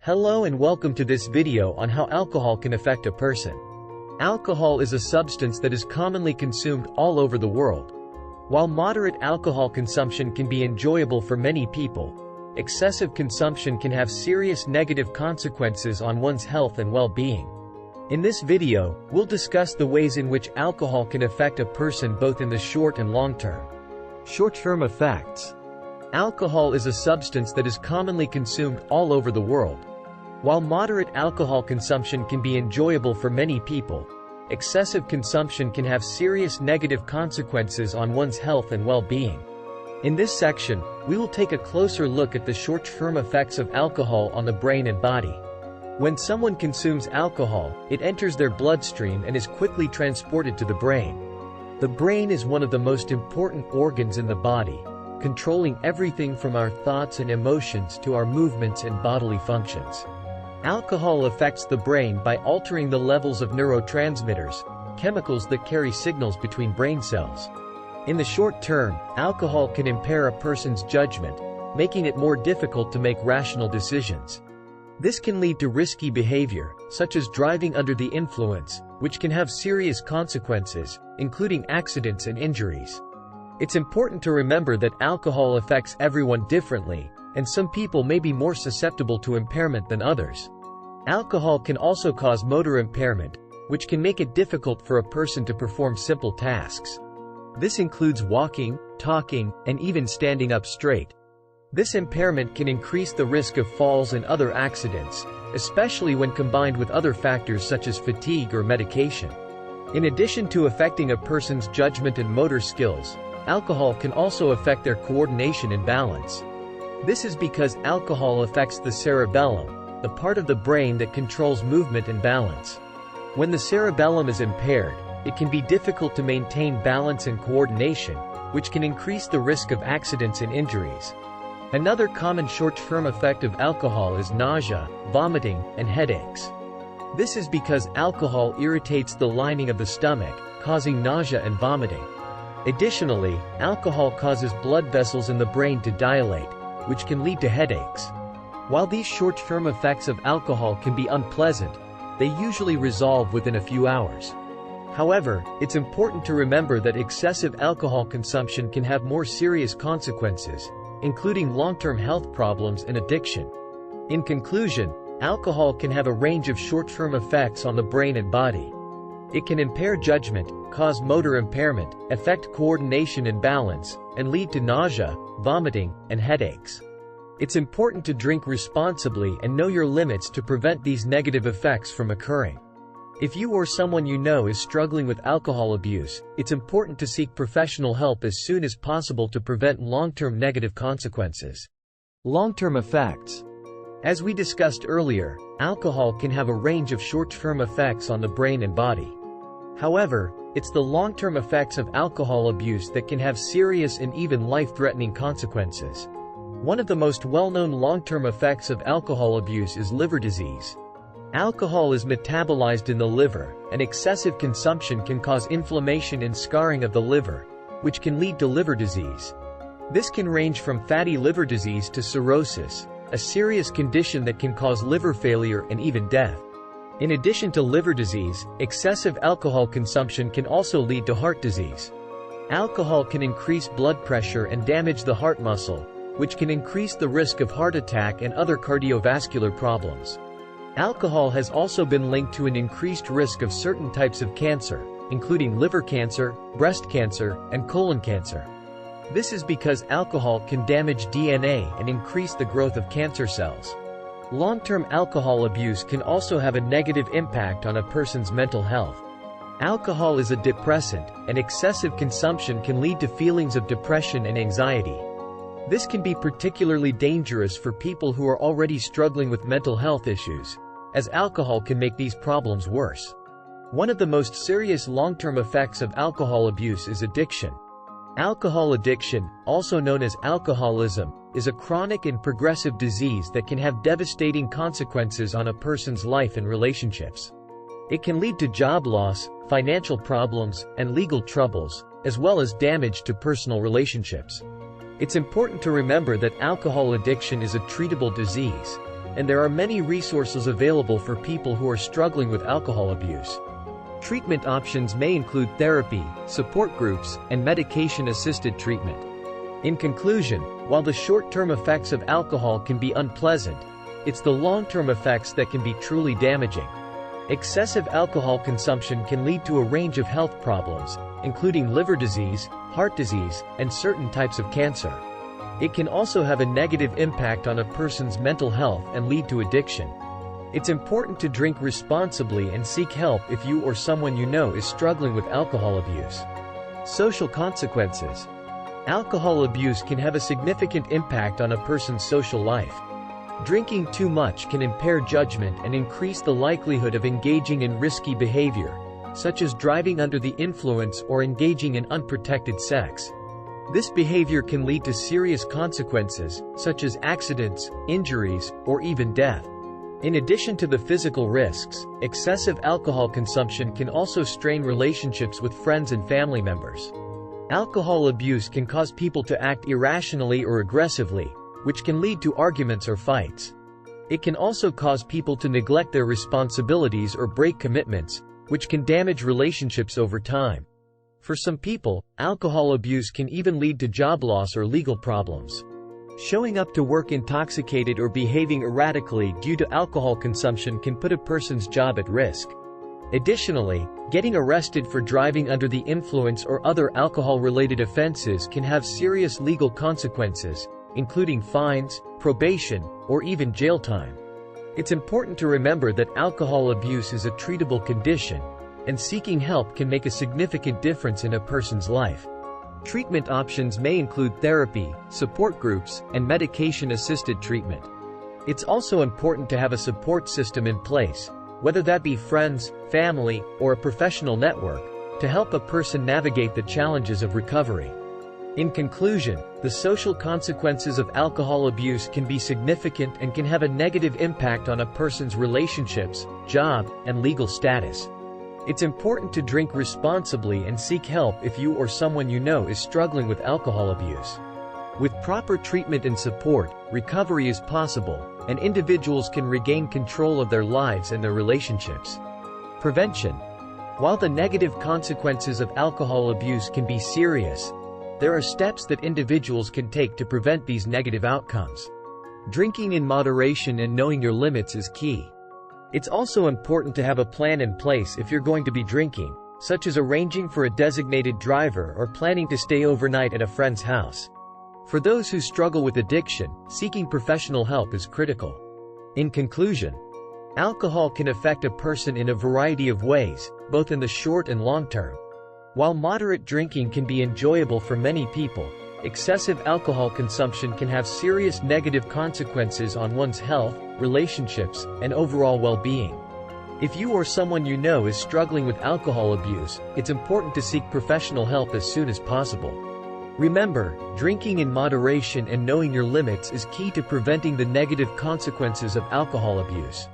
Hello and welcome to this video on how alcohol can affect a person. Alcohol is a substance that is commonly consumed all over the world. While moderate alcohol consumption can be enjoyable for many people, excessive consumption can have serious negative consequences on one's health and well-being. In this video, we'll discuss the ways in which alcohol can affect a person both in the short and long term. Short-term effects. Alcohol is a substance that is commonly consumed all over the world. While moderate alcohol consumption can be enjoyable for many people, excessive consumption can have serious negative consequences on one's health and well-being. In this section, we will take a closer look at the short-term effects of alcohol on the brain and body. When someone consumes alcohol, it enters their bloodstream and is quickly transported to the brain. The brain is one of the most important organs in the body, controlling everything from our thoughts and emotions to our movements and bodily functions. Alcohol affects the brain by altering the levels of neurotransmitters, chemicals that carry signals between brain cells. In the short term, alcohol can impair a person's judgment, making it more difficult to make rational decisions. This can lead to risky behavior, such as driving under the influence, which can have serious consequences, including accidents and injuries. It's important to remember that alcohol affects everyone differently, and some people may be more susceptible to impairment than others. Alcohol can also cause motor impairment, which can make it difficult for a person to perform simple tasks. This includes walking, talking, and even standing up straight. This impairment can increase the risk of falls and other accidents, especially when combined with other factors such as fatigue or medication. In addition to affecting a person's judgment and motor skills, alcohol can also affect their coordination and balance. This is because alcohol affects the cerebellum, the part of the brain that controls movement and balance. When the cerebellum is impaired, it can be difficult to maintain balance and coordination, which can increase the risk of accidents and injuries. Another common short-term effect of alcohol is nausea, vomiting, and headaches. This is because alcohol irritates the lining of the stomach, causing nausea and vomiting. Additionally, alcohol causes blood vessels in the brain to dilate, which can lead to headaches. While these short-term effects of alcohol can be unpleasant, they usually resolve within a few hours. However, it's important to remember that excessive alcohol consumption can have more serious consequences, including long-term health problems and addiction. In conclusion, alcohol can have a range of short-term effects on the brain and body. It can impair judgment, cause motor impairment, affect coordination and balance, and lead to nausea, vomiting, and headaches. It's important to drink responsibly and know your limits to prevent these negative effects from occurring. If you or someone you know is struggling with alcohol abuse, it's important to seek professional help as soon as possible to prevent long-term negative consequences. Long-term effects. As we discussed earlier, alcohol can have a range of short-term effects on the brain and body. However, it's the long-term effects of alcohol abuse that can have serious and even life-threatening consequences. One of the most well-known long-term effects of alcohol abuse is liver disease. Alcohol is metabolized in the liver, and excessive consumption can cause inflammation and scarring of the liver, which can lead to liver disease. This can range from fatty liver disease to cirrhosis, a serious condition that can cause liver failure and even death. In addition to liver disease, excessive alcohol consumption can also lead to heart disease. Alcohol can increase blood pressure and damage the heart muscle, which can increase the risk of heart attack and other cardiovascular problems. Alcohol has also been linked to an increased risk of certain types of cancer, including liver cancer, breast cancer, and colon cancer. This is because alcohol can damage DNA and increase the growth of cancer cells. Long-term alcohol abuse can also have a negative impact on a person's mental health. Alcohol is a depressant, and excessive consumption can lead to feelings of depression and anxiety. This can be particularly dangerous for people who are already struggling with mental health issues, as alcohol can make these problems worse. One of the most serious long-term effects of alcohol abuse is addiction. Alcohol addiction, also known as alcoholism, is a chronic and progressive disease that can have devastating consequences on a person's life and relationships. It can lead to job loss, financial problems, and legal troubles, as well as damage to personal relationships. It's important to remember that alcohol addiction is a treatable disease, and there are many resources available for people who are struggling with alcohol abuse. Treatment options may include therapy, support groups, and medication-assisted treatment. In conclusion, while the short-term effects of alcohol can be unpleasant, it's the long-term effects that can be truly damaging. Excessive alcohol consumption can lead to a range of health problems, including liver disease, heart disease, and certain types of cancer. It can also have a negative impact on a person's mental health and lead to addiction. It's important to drink responsibly and seek help if you or someone you know is struggling with alcohol abuse. Social consequences. Alcohol abuse can have a significant impact on a person's social life. Drinking too much can impair judgment and increase the likelihood of engaging in risky behavior, such as driving under the influence or engaging in unprotected sex. This behavior can lead to serious consequences, such as accidents, injuries, or even death. In addition to the physical risks, excessive alcohol consumption can also strain relationships with friends and family members. Alcohol abuse can cause people to act irrationally or aggressively, which can lead to arguments or fights. It can also cause people to neglect their responsibilities or break commitments, which can damage relationships over time. For some people, alcohol abuse can even lead to job loss or legal problems. Showing up to work intoxicated or behaving erratically due to alcohol consumption can put a person's job at risk. Additionally, getting arrested for driving under the influence or other alcohol-related offenses can have serious legal consequences, including fines, probation, or even jail time. It's important to remember that alcohol abuse is a treatable condition, and seeking help can make a significant difference in a person's life. Treatment options may include therapy, support groups, and medication-assisted treatment. It's also important to have a support system in place, whether that be friends, family, or a professional network, to help a person navigate the challenges of recovery. In conclusion, the social consequences of alcohol abuse can be significant and can have a negative impact on a person's relationships, job, and legal status. It's important to drink responsibly and seek help if you or someone you know is struggling with alcohol abuse. With proper treatment and support, recovery is possible, and individuals can regain control of their lives and their relationships. Prevention. While the negative consequences of alcohol abuse can be serious, there are steps that individuals can take to prevent these negative outcomes. Drinking in moderation and knowing your limits is key. It's also important to have a plan in place if you're going to be drinking, such as arranging for a designated driver or planning to stay overnight at a friend's house. For those who struggle with addiction, seeking professional help is critical. In conclusion, alcohol can affect a person in a variety of ways, both in the short and long term. While moderate drinking can be enjoyable for many people, excessive alcohol consumption can have serious negative consequences on one's health, relationships, and overall well-being. If you or someone you know is struggling with alcohol abuse, it's important to seek professional help as soon as possible. Remember, drinking in moderation and knowing your limits is key to preventing the negative consequences of alcohol abuse.